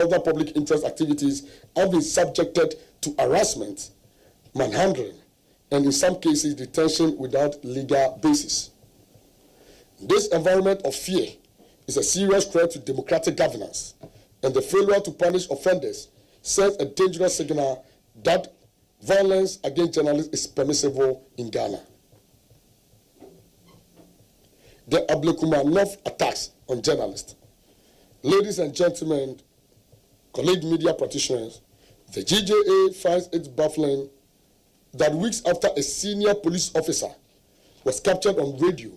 other public interest activities have been subjected to harassment, manhandling, and in some cases detention without legal basis. This environment of fear is a serious threat to democratic governance, and the failure to punish offenders sends a dangerous signal that violence against journalists is permissible in Ghana. The Ablekuma attacks on journalists. Ladies and gentlemen, colleague media practitioners, the GJA finds it baffling that weeks after a senior police officer was captured on radio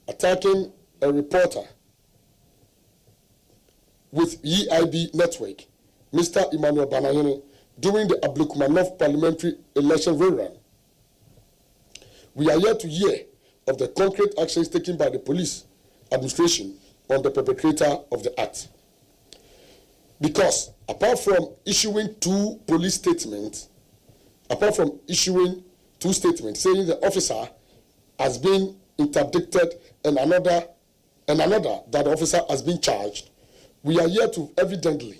attacking a reporter with EIB Network, Mr. Emmanuel Banahene, during the Ablekuma parliamentary election rerun. We are yet to hear of the concrete actions taken by the police administration on the perpetrator of the act. Because apart from issuing two statements saying the officer has been interdicted and another that the officer has been charged, we are yet to evidently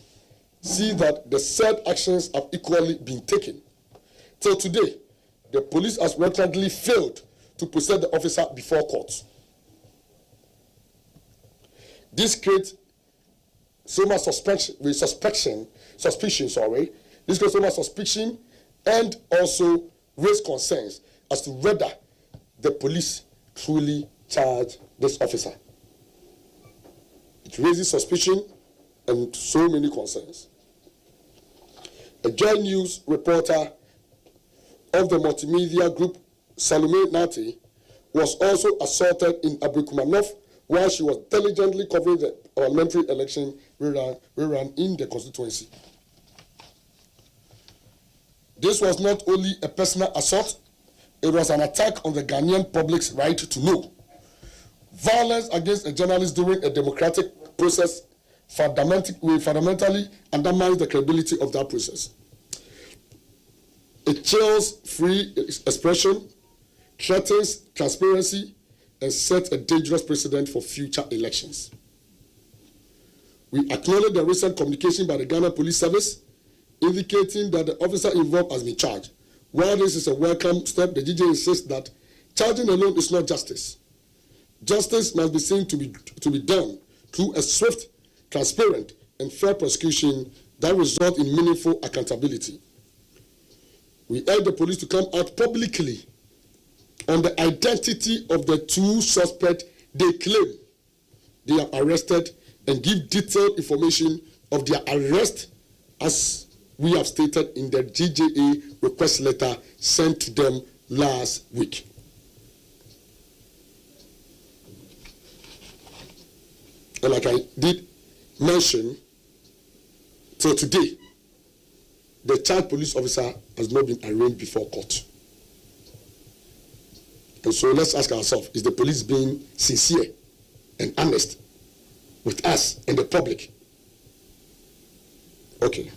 see that the said actions have equally been taken. Till today, the police has reluctantly failed to present the officer before court. This creates so much suspicion, and also raise concerns as to whether the police truly charge this officer. It raises suspicion and so many concerns. A Joy News reporter of the multimedia group, Salome Nati, was also assaulted in Ablekuma while she was diligently covering the parliamentary election rerun in the constituency. This was not only a personal assault, it was an attack on the Ghanaian public's right to know. Violence against a journalist during a democratic process fundamentally undermines the credibility of that process. It chills free expression, threatens transparency, and sets a dangerous precedent for future elections. We acknowledge the recent communication by the Ghana Police Service indicating that the officer involved has been charged. While this is a welcome step, the GJ insists that charging alone is not justice. Justice must be seen to be done through a swift, transparent, and fair prosecution that results in meaningful accountability. We urge the police to come out publicly on the identity of the two suspects they claim they have arrested and give detailed information of their arrest, as we have stated in the GJA request letter sent to them last week. And like I did mention, till today, the charged police officer has not been arraigned before court. And so let's ask ourselves, is the police being sincere and honest with us and the public? Okay.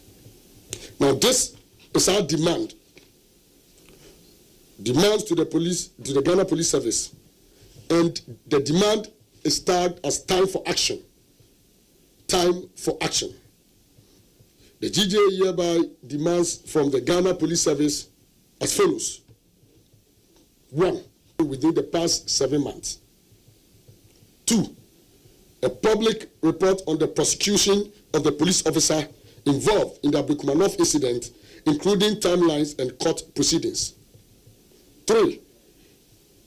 Now this is our demand. Demands to the police, to the Ghana Police Service. And the demand is tagged as time for action. Time for action. The GJA hereby demands from the Ghana Police Service as follows. 1. Within the past 7 months. 2. A public report on the prosecution of the police officer involved in the Ablekuma incident, including timelines and court proceedings. 3.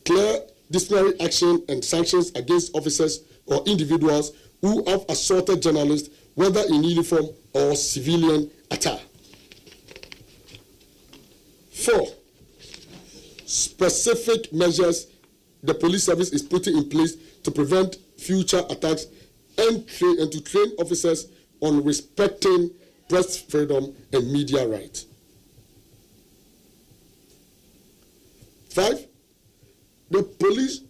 Clear disciplinary action and sanctions against officers or individuals who have assaulted journalists, whether in uniform or civilian attire. 4. Specific measures the police service is putting in place to prevent future attacks and to train officers on respecting press freedom and media rights. 5. The police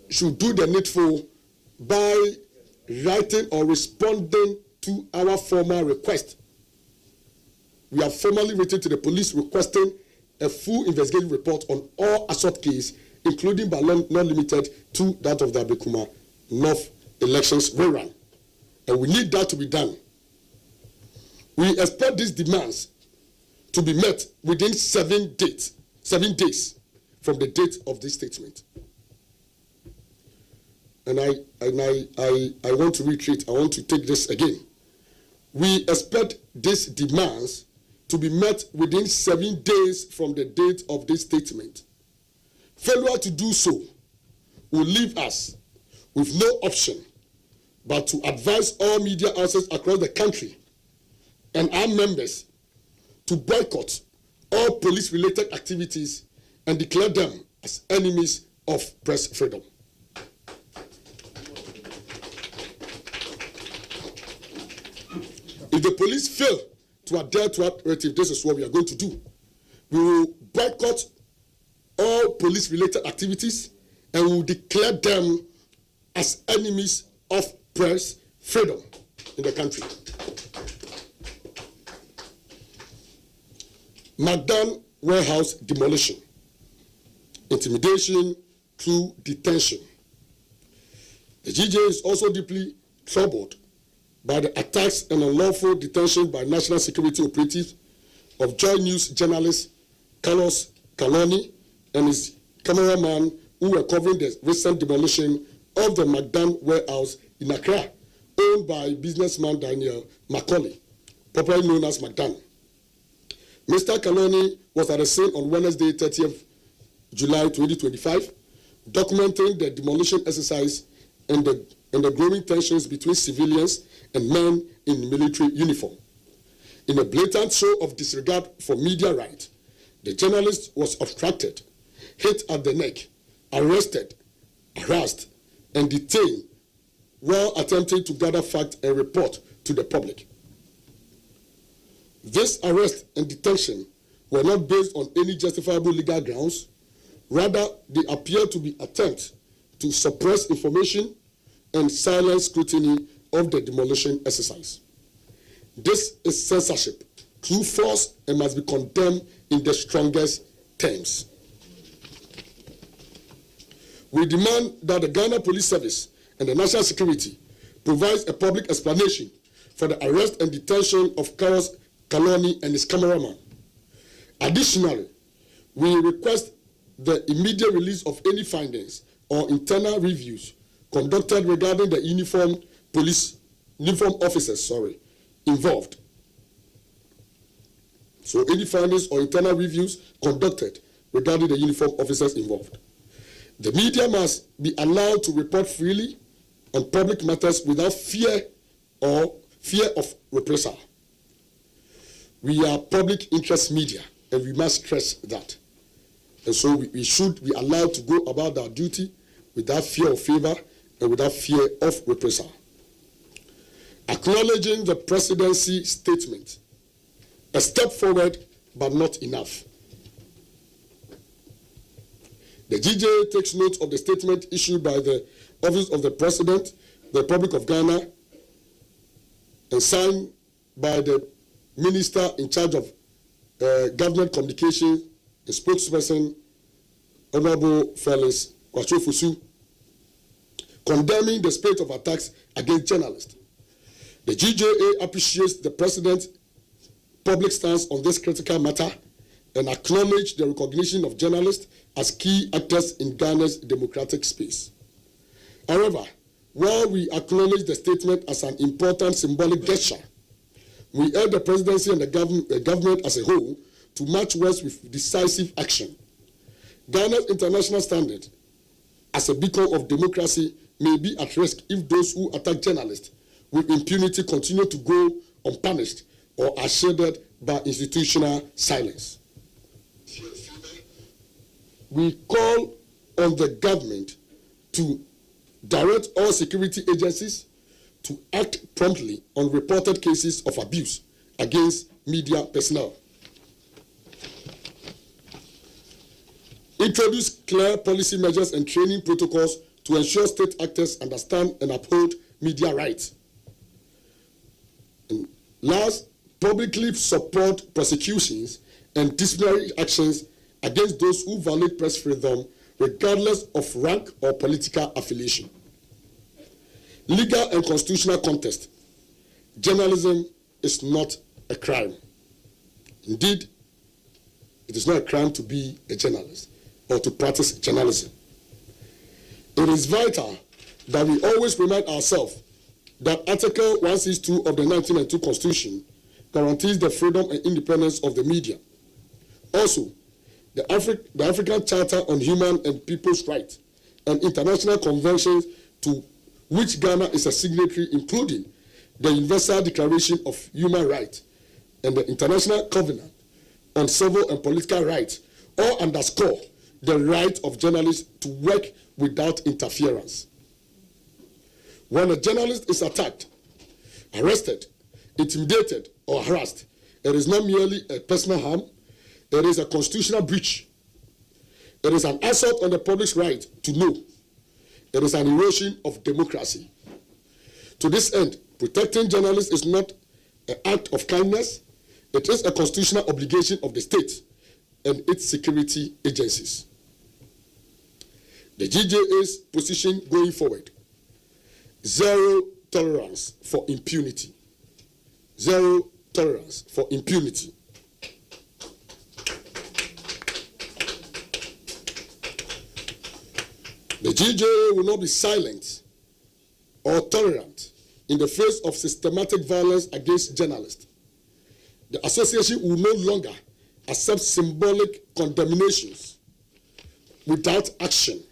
should do the needful by writing or responding to our formal request. We have formally written to the police requesting a full investigative report on all assault cases, including but not limited to that of the Ablekuma North elections rerun. And we need that to be done. We expect these demands to be met within 7 days from the date of this statement. And I want to reiterate, I want to take this again. We expect these demands to be met within 7 days from the date of this statement. Failure to do so will leave us with no option but to advise all media houses across the country and our members to boycott all police-related activities and declare them as enemies of press freedom. If the police fail to adhere to our directive, this is what we are going to do. We will boycott all police-related activities and we will declare them as enemies of press freedom in the country. Magdan warehouse demolition, intimidation through detention. The GJ is also deeply troubled by the attacks and unlawful detention by national security operatives of Joy News journalist Carlos Kaloni and his cameraman who were covering the recent demolition of the Magdan warehouse in Accra, owned by businessman Daniel Macaulay, popularly known as Magdan. Mr. Kaloni was at the scene on Wednesday, 30th July 2025, documenting the demolition exercise and the growing tensions between civilians and men in military uniform. In a blatant show of disregard for media rights, the journalist was obstructed, hit at the neck, arrested, harassed, and detained while attempting to gather facts and report to the public. This arrest and detention were not based on any justifiable legal grounds. Rather, they appear to be attempts to suppress information and silence scrutiny of the demolition exercise. This is censorship through force and must be condemned in the strongest terms. We demand that the Ghana Police Service and the National Security provides a public explanation for the arrest and detention of Carlos Kaloni and his cameraman. Additionally, we request the immediate release of any findings or internal reviews conducted regarding the uniform officers involved. So any findings or internal reviews conducted regarding the uniform officers involved. The media must be allowed to report freely on public matters without fear of reprisal. We are public interest media, and we must stress that. And so we should be allowed to go about our duty without fear of favor and without fear of reprisal. Acknowledging the presidency statement, a step forward, but not enough. The GJ takes note of the statement issued by the Office of the President, the Republic of Ghana, and signed by the Minister in charge of Government Communications, the spokesperson, Honorable Felix Kwachofusu, condemning the spate of attacks against journalists. The GJA appreciates the President's public stance on this critical matter and acknowledge the recognition of journalists as key actors in Ghana's democratic space. However, while we acknowledge the statement as an important symbolic gesture, we urge the presidency and the government as a whole to march west with decisive action. Ghana's international standard as a beacon of democracy may be at risk if those who attack journalists with impunity continue to go unpunished or are shaded by institutional silence. We call on the government to direct all security agencies to act promptly on reported cases of abuse against media personnel. Introduce clear policy measures and training protocols to ensure state actors understand and uphold media rights. And last, publicly support prosecutions and disciplinary actions against those who violate press freedom regardless of rank or political affiliation. Legal and constitutional contest. Journalism is not a crime. Indeed, it is not a crime to be a journalist or to practice journalism. It is vital that we always remind ourselves that Article 162 of the 1992 Constitution guarantees the freedom and independence of the media. Also, the African Charter on Human and People's Rights and international conventions to which Ghana is a signatory, including the Universal Declaration of Human Rights and the International Covenant on Civil and Political Rights, all underscore the right of journalists to work without interference. When a journalist is attacked, arrested, intimidated, or harassed, it is not merely a personal harm, it is a constitutional breach. It is an assault on the public's right to know. It is an erosion of democracy. To this end, protecting journalists is not an act of kindness, it is a constitutional obligation of the state and its security agencies. The GJA's position going forward: zero tolerance for impunity. Zero tolerance for impunity. The GJA will not be silent or tolerant in the face of systematic violence against journalists. The association will no longer accept symbolic condemnations without action.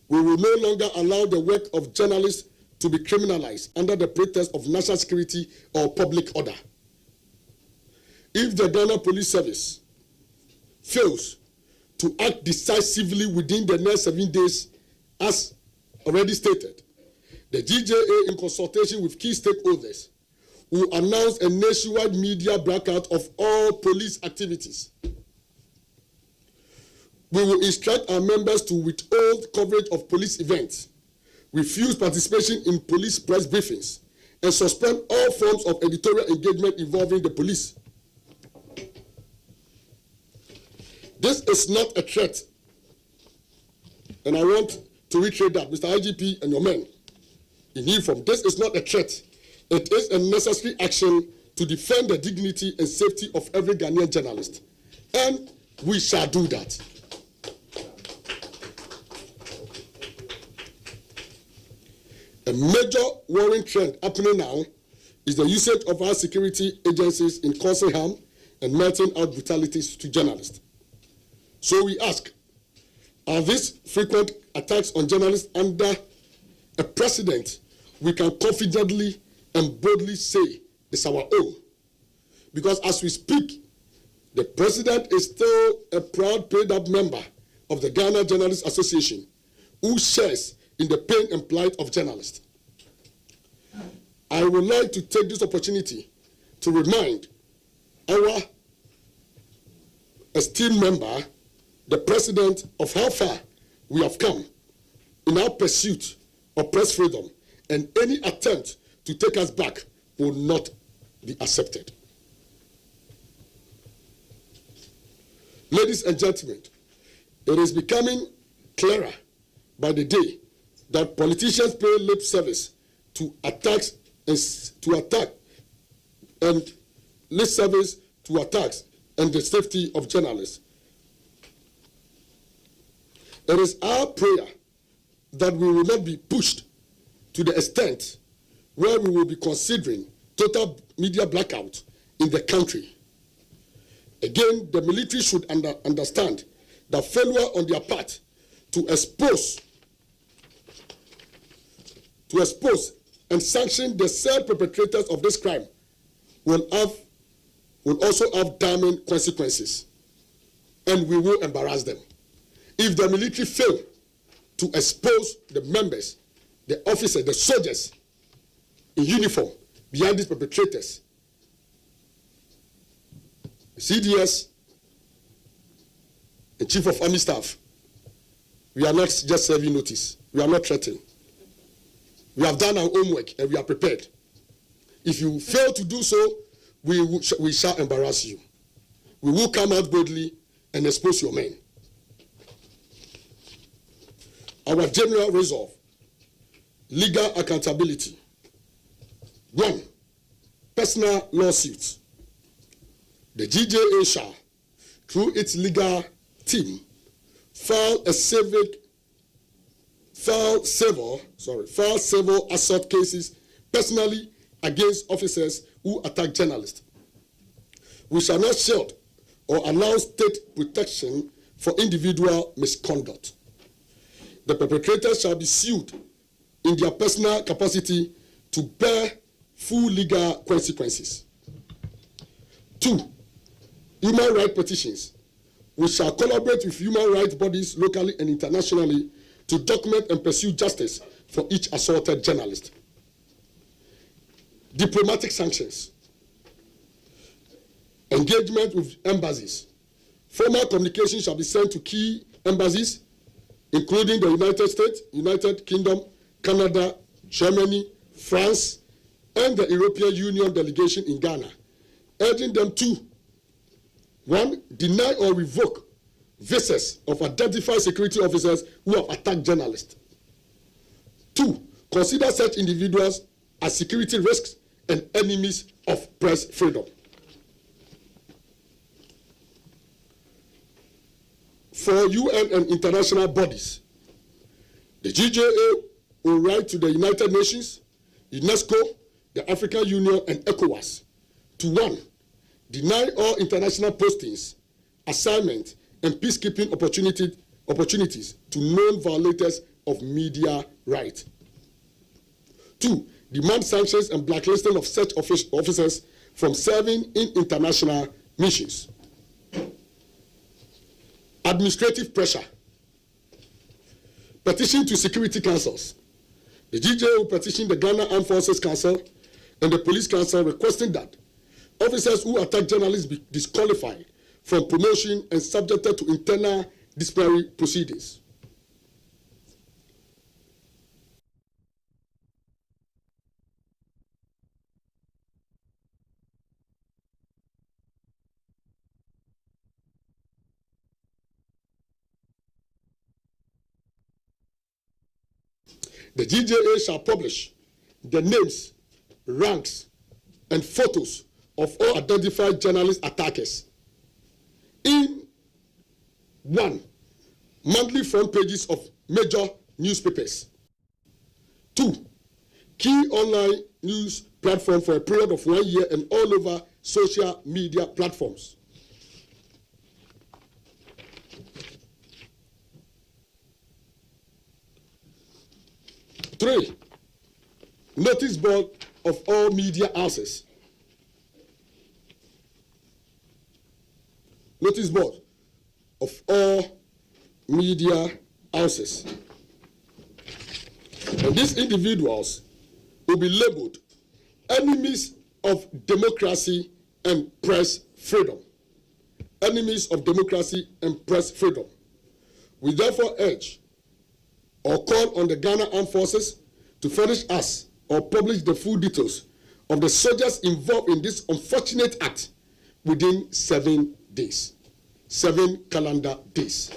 We will no longer allow the work of journalists to be criminalized under the pretext of national security or public order. If the Ghana Police Service fails to act decisively within the next 7 days, as already stated, the GJA, in consultation with key stakeholders, will announce a nationwide media blackout of all police activities. We will instruct our members to withhold coverage of police events, refuse participation in police press briefings, and suspend all forms of editorial engagement involving the police. This is not a threat, and I want to reiterate that, Mr. IGP and your men in uniform, this is not a threat. It is a necessary action to defend the dignity and safety of every Ghanaian journalist, and we shall do that. A major worrying trend happening now is the usage of our security agencies in causing harm and meting out brutalities to journalists. So we ask, are these frequent attacks on journalists under a precedent we can confidently and boldly say is our own? Because as we speak, the president is still a proud paid-up member of the Ghana Journalists Association who shares in the pain and plight of journalists. I would like to take this opportunity to remind our esteemed member, the president, of how far we have come in our pursuit of press freedom, and any attempt to take us back will not be accepted. Ladies and gentlemen, it is becoming clearer by the day that politicians pay lip service to attacks and lip service to attacks and the safety of journalists. It is our prayer that we will not be pushed to the extent where we will be considering total media blackout in the country. Again, the military should understand that failure on their part to expose and sanction the said perpetrators of this crime will also have damning consequences, and we will embarrass them. If the military fail to expose the members, the officers, the soldiers in uniform behind these perpetrators, CDS and Chief of Army Staff, we are not just serving notice. We are not threatening. We have done our homework and we are prepared. If you fail to do so, we shall embarrass you. We will come out boldly and expose your men. Our general resolve: legal accountability. 1, personal lawsuits The GJA shall, through its legal team, file civil assault cases personally against officers who attack journalists. We shall not shield or allow state protection for individual misconduct. The perpetrators shall be sued in their personal capacity to bear full legal consequences. 2, human rights petitions. We shall collaborate with human rights bodies locally and internationally to document and pursue justice for each assaulted journalist. Diplomatic sanctions. Engagement with embassies. Formal communication shall be sent to key embassies, including the United States, United Kingdom, Canada, Germany, France, and the European Union delegation in Ghana, urging them to 1, deny or revoke visas of identified security officers who have attacked journalists. 2, consider such individuals as security risks and enemies of press freedom. For UN and international bodies, the GJA will write to the United Nations, UNESCO, the African Union, and ECOWAS to 1, deny all international postings, assignments, and peacekeeping opportunities to known violators of media rights. 2, demand sanctions and blacklisting of such officers from serving in international missions. Administrative pressure. Petition to security councils. The GJA will petition the Ghana Armed Forces Council and the Police Council requesting that officers who attack journalists be disqualified from promotion and subjected to internal disciplinary proceedings. The GJA shall publish the names, ranks, and photos of all identified journalist attackers in 1, monthly front pages of major newspapers. 2, key online news platform for a period of 1 year and all over social media platforms. 3, notice board of all media houses. Notice board of all media houses. And these individuals will be labeled enemies of democracy and press freedom. Enemies of democracy and press freedom. We therefore urge or call on the Ghana Armed Forces to furnish us or publish the full details of the soldiers involved in this unfortunate act within 7 days. 7 calendar days.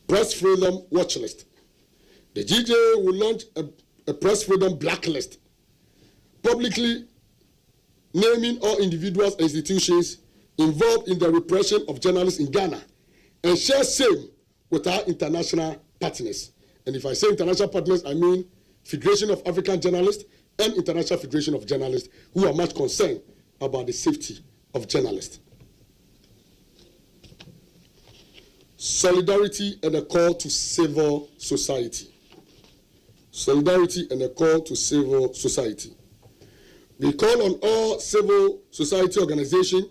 Press Freedom Watch List. The GJA will launch a Press Freedom Blacklist, publicly naming all individuals and institutions involved in the repression of journalists in Ghana, and share same with our international partners. And if I say international partners, I mean Federation of African Journalists and International Federation of Journalists, who are much concerned about the safety of journalists. Solidarity and a call to civil society. Solidarity and a call to civil society. We call on all civil society organizations,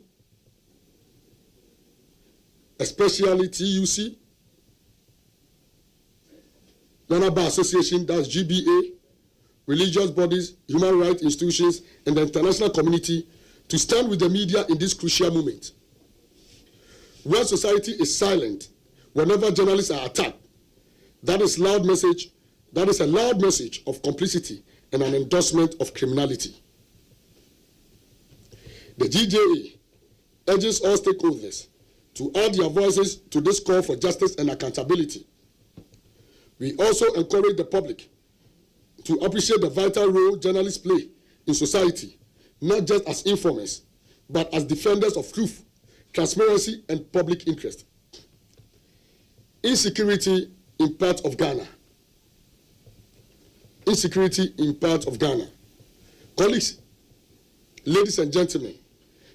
especially TUC, Ghana Bar Association, that's GBA, religious bodies, human rights institutions, and the international community to stand with the media in this crucial moment. When society is silent, whenever journalists are attacked, that is a loud message of complicity and an endorsement of criminality. The GJA urges all stakeholders to add their voices to this call for justice and accountability. We also encourage the public to appreciate the vital role journalists play in society, not just as informers, but as defenders of truth, transparency, and public interest. Insecurity in parts of Ghana. Insecurity in parts of Ghana. Colleagues, ladies and gentlemen,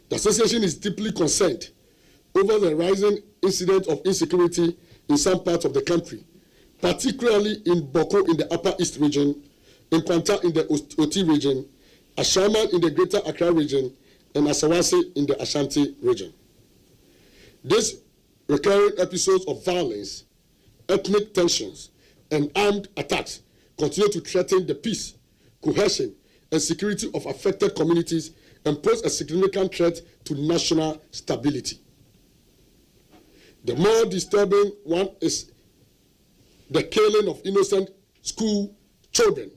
the association is deeply concerned over the rising incident of insecurity in some parts of the country, particularly in Boko in the Upper East region, in Kwanta in the Oti region, Ashaman in the Greater Accra region, and Asawase in the Ashanti region. These recurring episodes of violence, ethnic tensions, and armed attacks continue to threaten the peace, cohesion, and security of affected communities and pose a significant threat to national stability. The more disturbing one is the killing of innocent school children.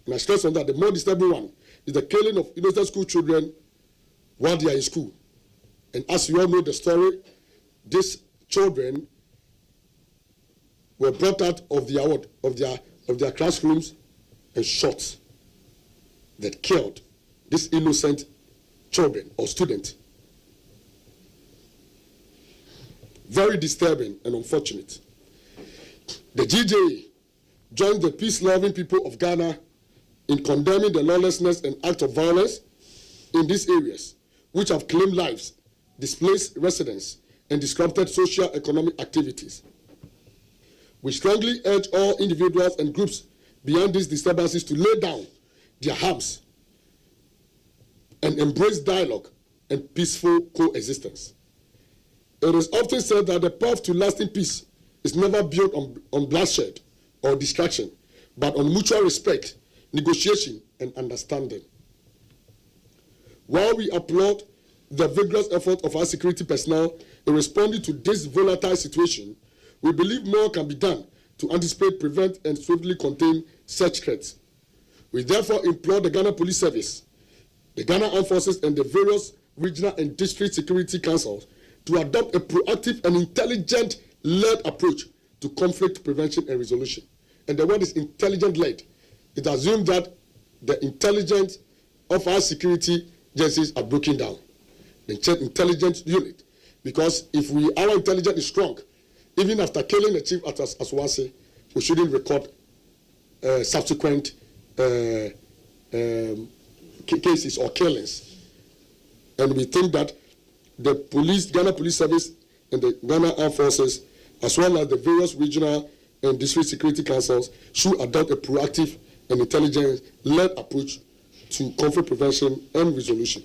And I stress on that, the more disturbing one is the killing of innocent school children while they are in school. And as you all know the story, these children were brought out of their classrooms and shot, that killed these innocent children or students. Very disturbing and unfortunate. The GJA joined the peace-loving people of Ghana in condemning the lawlessness and acts of violence in these areas, which have claimed lives, displaced residents, and disrupted socio-economic activities. We strongly urge all individuals and groups beyond these disturbances to lay down their arms and embrace dialogue and peaceful coexistence. It is often said that the path to lasting peace is never built on bloodshed or distraction, but on mutual respect, negotiation, and understanding. While we applaud the vigorous effort of our security personnel in responding to this volatile situation, we believe more can be done to anticipate, prevent, and swiftly contain such threats. We therefore implore the Ghana Police Service, the Ghana Armed Forces, and the various regional and district security councils to adopt a proactive and intelligent-led approach to conflict prevention and resolution. And the word is intelligent-led. It assumes that the intelligence of our security agencies are broken down. The intelligence unit. Because if our intelligence is strong, even after killing the chief at Asawase, we shouldn't record subsequent cases or killings. And we think that the police, Ghana Police Service, and the Ghana Armed Forces, as well as the various regional and district security councils, should adopt a proactive and intelligence-led approach to conflict prevention and resolution.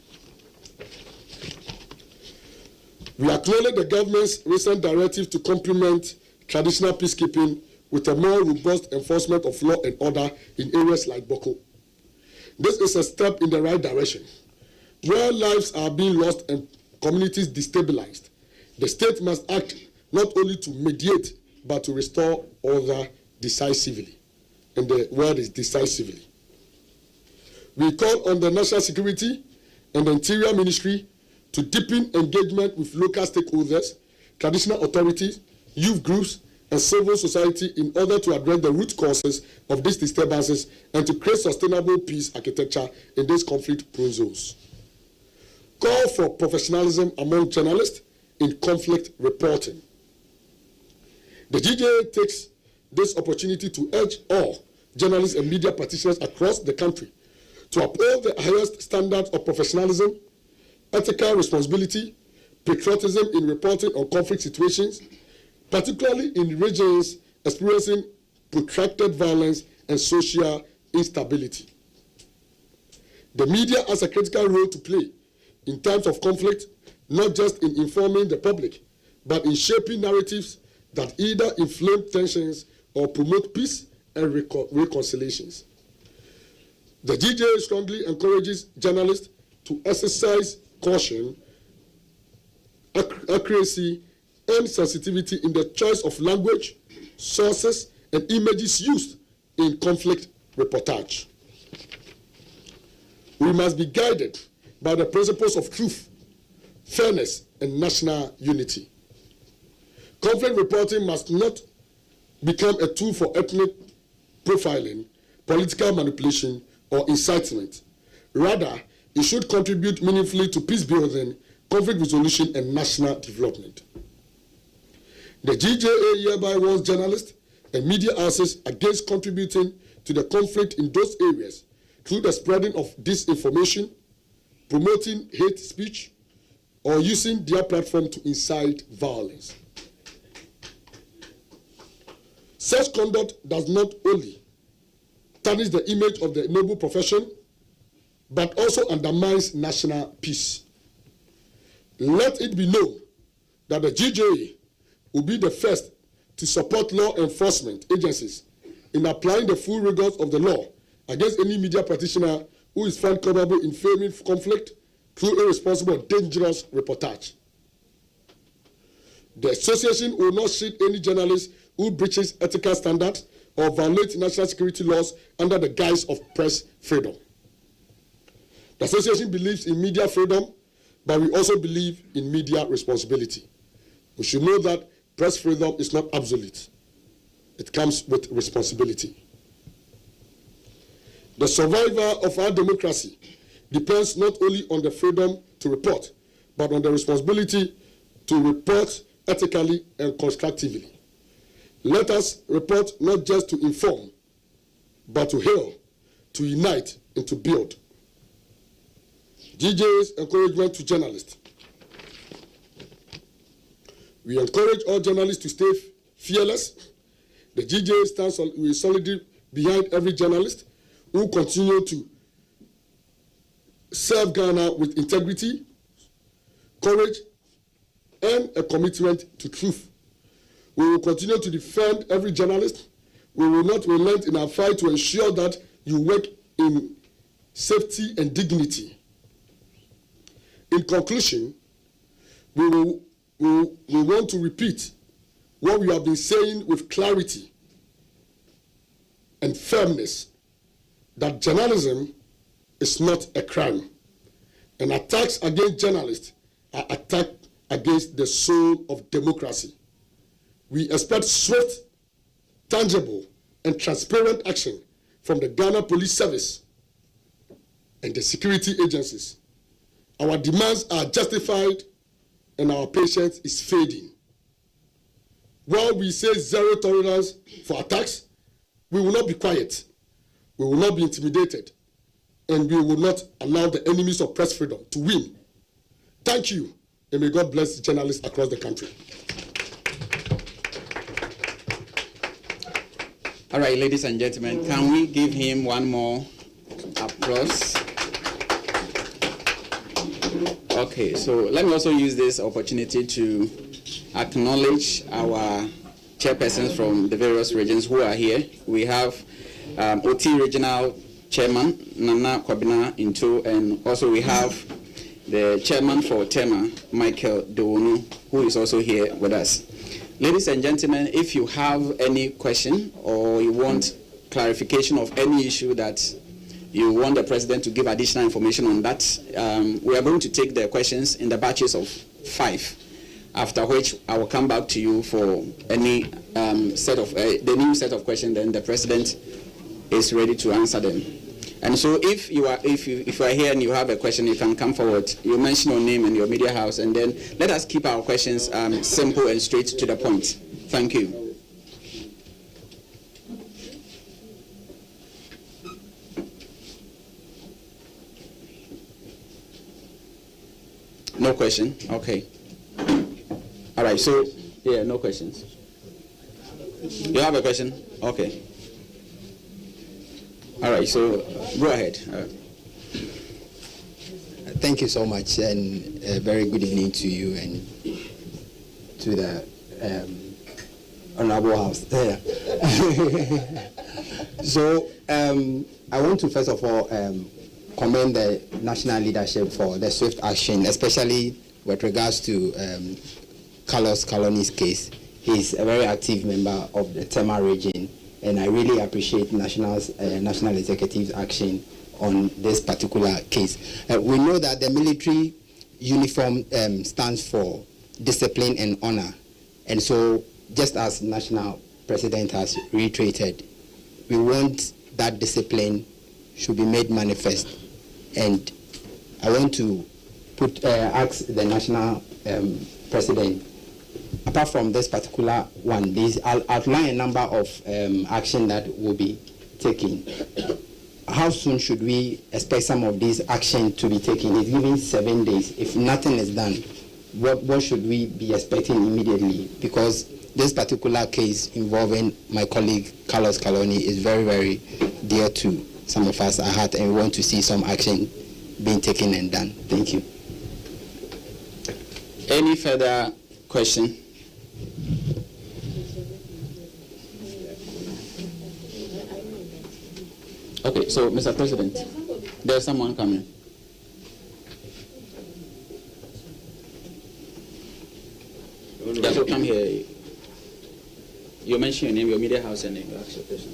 We acknowledge the government's recent directive to complement traditional peacekeeping with a more robust enforcement of law and order in areas like Boko. This is a step in the right direction. Where lives are being lost and communities destabilized, the state must act not only to mediate, but to restore order decisively. And the word is decisively. We call on the National Security and the Interior Ministry to deepen engagement with local stakeholders, traditional authorities, youth groups, and civil society in order to address the root causes of these disturbances and to create sustainable peace architecture in these conflict-prone zones. Call for professionalism among journalists in conflict reporting. The GJA takes this opportunity to urge all journalists and media practitioners across the country to uphold the highest standards of professionalism, ethical responsibility, patriotism in reporting on conflict situations, particularly in regions experiencing protracted violence and social instability. The media has a critical role to play in times of conflict, not just in informing the public, but in shaping narratives that either inflame tensions or promote peace and reconciliations. The GJA strongly encourages journalists to exercise caution, accuracy, and sensitivity in the choice of language, sources, and images used in conflict reportage. We must be guided by the principles of truth, fairness, and national unity. Conflict reporting must not become a tool for ethnic profiling, political manipulation, or incitement. Rather, it should contribute meaningfully to peace building, conflict resolution, and national development. The GJA hereby warns journalists and media houses against contributing to the conflict in those areas through the spreading of disinformation, promoting hate speech, or using their platform to incite violence. Such conduct does not only tarnish the image of the noble profession, but also undermines national peace. Let it be known that the GJA will be the first to support law enforcement agencies in applying the full rigors of the law against any media practitioner who is found culpable in framing conflict through irresponsible or dangerous reportage. The association will not shield any journalist who breaches ethical standards or violates national security laws under the guise of press freedom. The association believes in media freedom, but we also believe in media responsibility. We should know that press freedom is not absolute. It comes with responsibility. The survival of our democracy depends not only on the freedom to report, but on the responsibility to report ethically and constructively. Let us report not just to inform, but to heal, to unite, and to build. GJA's encouragement to journalists. We encourage all journalists to stay fearless. The GJA stands solidly behind every journalist who continue to serve Ghana with integrity, courage, and a commitment to truth. We will continue to defend every journalist. We will not relent in our fight to ensure that you work in safety and dignity. In conclusion, we want to repeat what we have been saying with clarity and firmness, that journalism is not a crime, and attacks against journalists are attacks against the soul of democracy. We expect swift, tangible, and transparent action from the Ghana Police Service and the security agencies. Our demands are justified and our patience is fading. While we say zero tolerance for attacks, we will not be quiet, we will not be intimidated, and we will not allow the enemies of press freedom to win. Thank you, and may God bless journalists across the country. All right, ladies and gentlemen, can we give him one more applause? Okay, so let me also use this opportunity to acknowledge our chairpersons from the various regions who are here. We have OT Regional Chairman, Nana Kwabena Into, and also we have the Chairman for Tema, Michael Dewonu, who is also here with us. Ladies and gentlemen, if you have any question or you want clarification of any issue that you want the President to give additional information on that, we are going to take the questions in the batches of 5, after which I will come back to you for any set of the new set of questions. Then the President is ready to answer them. And so if you are here and you have a question, you can come forward. You mention your name and your media house, and then let us keep our questions simple and straight to the point. Thank you. No question? Okay. All right, so, yeah, no questions. You have a question? Okay. All right, so go ahead. Thank you so much, and a very good evening to you and to the Honorable House. So I want to first of all commend the national leadership for the swift action, especially with regards to Carlos Kaloni's case. He's a very active member of the Tema region, and I really appreciate National Executive's action on this particular case. We know that the military uniform stands for discipline and honor, and so just as National President has reiterated, we want that discipline should be made manifest. And I want to ask the national president, apart from this particular one, I'll outline a number of action that will be taken. How soon should we expect some of these action to be taken? It's given 7 days. If nothing is done, what should we be expecting immediately? Because this particular case involving my colleague Carlos Kaloni is very, very dear to some of us at heart, and we want to see some action being taken and done. Thank you. Any further question? Okay, so Mr. President, there's someone coming. Yeah, so come here. You mention your name, your media house, and name. You ask your question.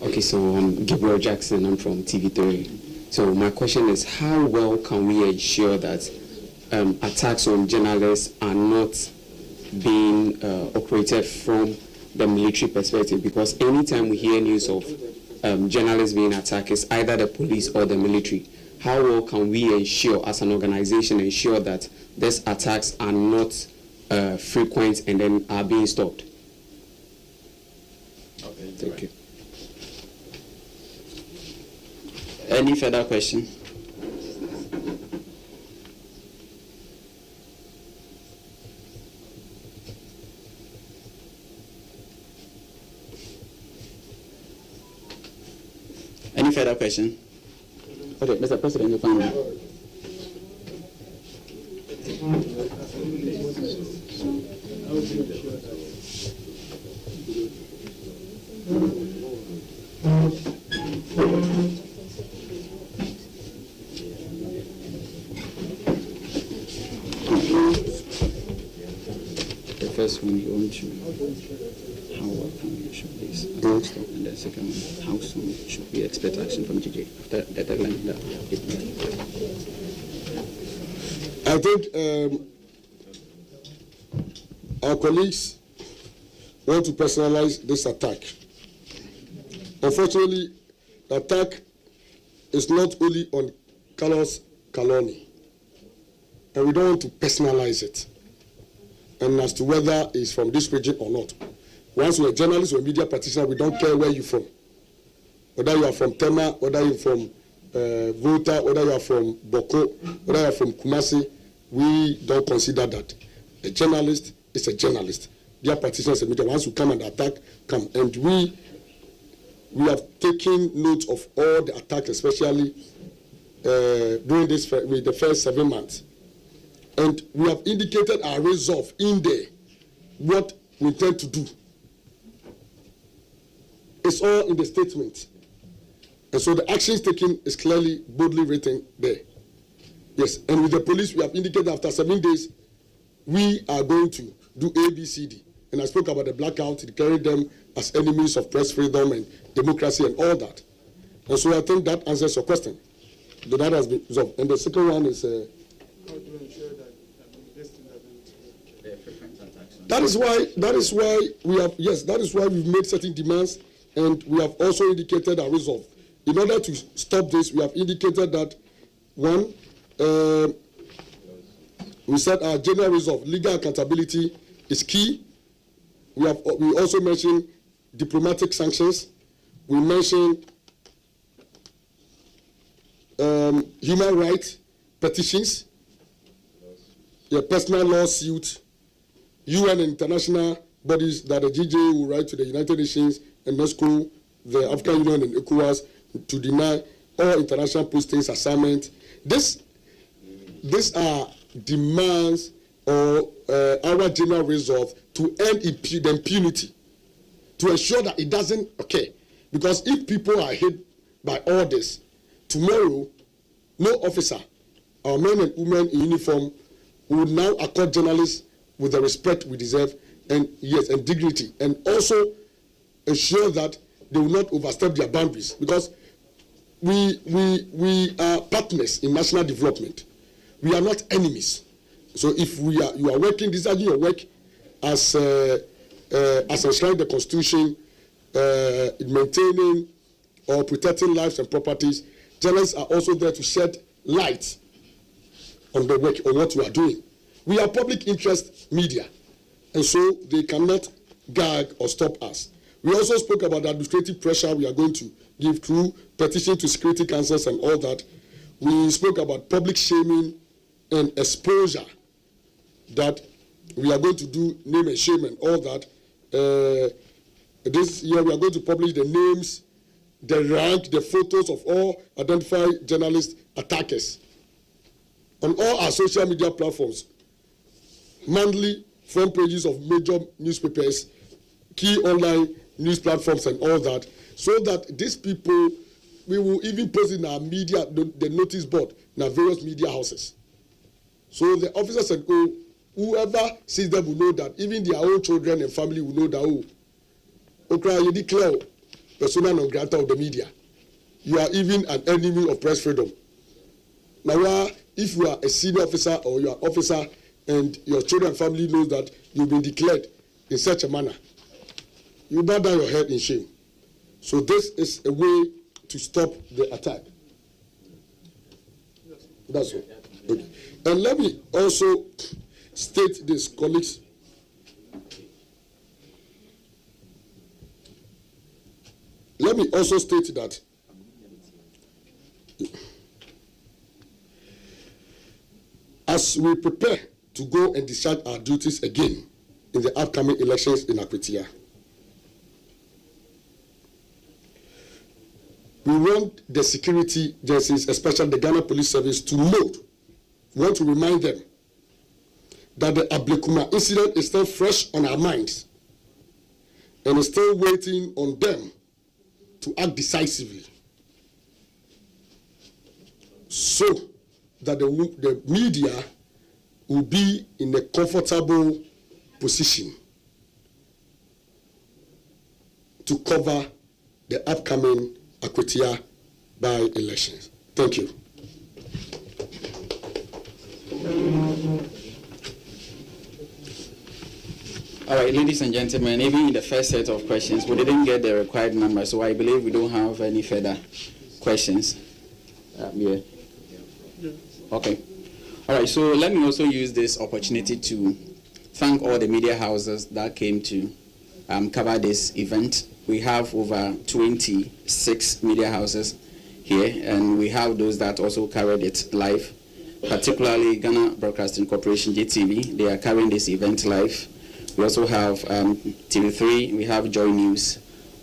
Okay, so I'm Gabriel Jackson. I'm from TV3. So my question is, how well can we ensure that attacks on journalists are not being operated from the military perspective? Because anytime we hear news of journalists being attacked, it's either the police or the military. How well can we ensure, as an organization, ensure that these attacks are not frequent and then are being stopped? Okay, thank you. Any further question? Any further question? Okay, Mr. President, you can. The first one, you want to how often you should please stop, and the second one, how soon should we expect action from GJ after the deadline that I think our colleagues want to personalize this attack. Unfortunately, the attack is not only on Carlos Kaloni, and we don't want to personalize it. And as to whether it's from this region or not. Once you're a journalist or a media practitioner, we don't care where you're from. Whether you are from Tema, whether you're from Volta, whether you are from Boko, whether you are from Kumasi, we don't consider that. A journalist is a journalist. Media practitioner is a media. Once you come and attack, come. And we have taken note of all the attacks, especially during this with the first 7 months. And we have indicated our resolve in there, what we intend to do. It's all in the statement. And so the actions taken is clearly, boldly written there. Yes, and with the police, we have indicated after 7 days, we are going to do A, B, C, D. And I spoke about the blackout, declaring them as enemies of press freedom and democracy and all that. And so I think that answers your question. That has been resolved. And the second one is... how to ensure that this thing doesn't... That is why we have, yes, that is why we've made certain demands, and we have also indicated our resolve. In order to stop this, we have indicated that, one, we said our general resolve, legal accountability is key. We also mentioned diplomatic sanctions. We mentioned human rights petitions, personal lawsuit, UN and international bodies that the GJ will write to the United Nations and Moscow, the African Union and ECOWAS to deny all international postings assignment. These are demands or our general resolve to end the impunity, to ensure that it doesn't occur. Because if people are hit by all this, tomorrow, no officer, our men and women in uniform, will now accord journalists with the respect we deserve and yes, and dignity, and also ensure that they will not overstep their boundaries, because we are partners in national development. We are not enemies. So if you are working, discharging your work as enshrined in the Constitution, in maintaining or protecting lives and properties, journalists are also there to shed light on the work, on what we are doing. We are public interest media, and so they cannot gag or stop us. We also spoke about the administrative pressure we are going to give through petition to security councils and all that. We spoke about public shaming and exposure that we are going to do, name and shame and all that. This year we are going to publish the names, the rank, the photos of all identified journalist attackers on all our social media platforms, monthly front pages of major newspapers, key online news platforms and all that, so that these people, we will even post in our media, the notice board in our various media houses. So the officers and whoever sees them will know that, even their own children and family will know that, Okra, you declare persona non grata of the media. You are even an enemy of press freedom. Now, if you are a senior officer or you are an officer and your children and family knows that you've been declared in such a manner, you bow down your head in shame. So this is a way to stop the attack. That's all. Okay. And let me also state this, colleagues. Let me also state that as we prepare to go and discharge our duties again in the upcoming elections in Akwetia, we want the security agencies, especially the Ghana Police Service, to know. We want to remind them that the Ablekuma incident is still fresh on our minds and is still waiting on them to act decisively, so that the media will be in a comfortable position to cover the upcoming Akwetia by-elections. Thank you. All right, ladies and gentlemen, even in the first set of questions, we didn't get the required number, so I believe we don't have any further questions. Yeah. Okay. All right, so let me also use this opportunity to thank all the media houses that came to cover this event. We have over 26 media houses here, and we have those that also carried it live, particularly Ghana Broadcasting Corporation, GTV. They are carrying this event live. We also have TV3, we have Joy News.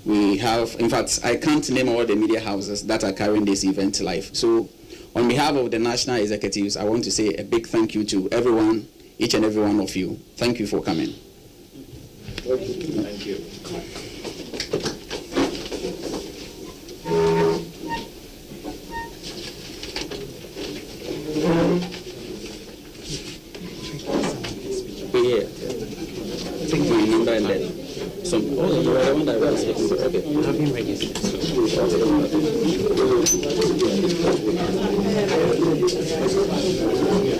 We have, in fact, I can't name all the media houses that are carrying this event live. So on behalf of the national executives, I want to say a big thank you to everyone, each and every one of you. Thank you for coming. Thank you. Yeah. Take my number and then some. Oh, you are the one that was speaking. Okay. I've been registered.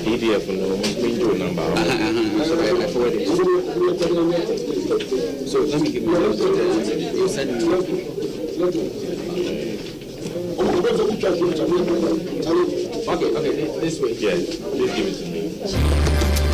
PDF no window number. So I forwarded it. So let me give you you said okay, this way. Yeah, please give it to me.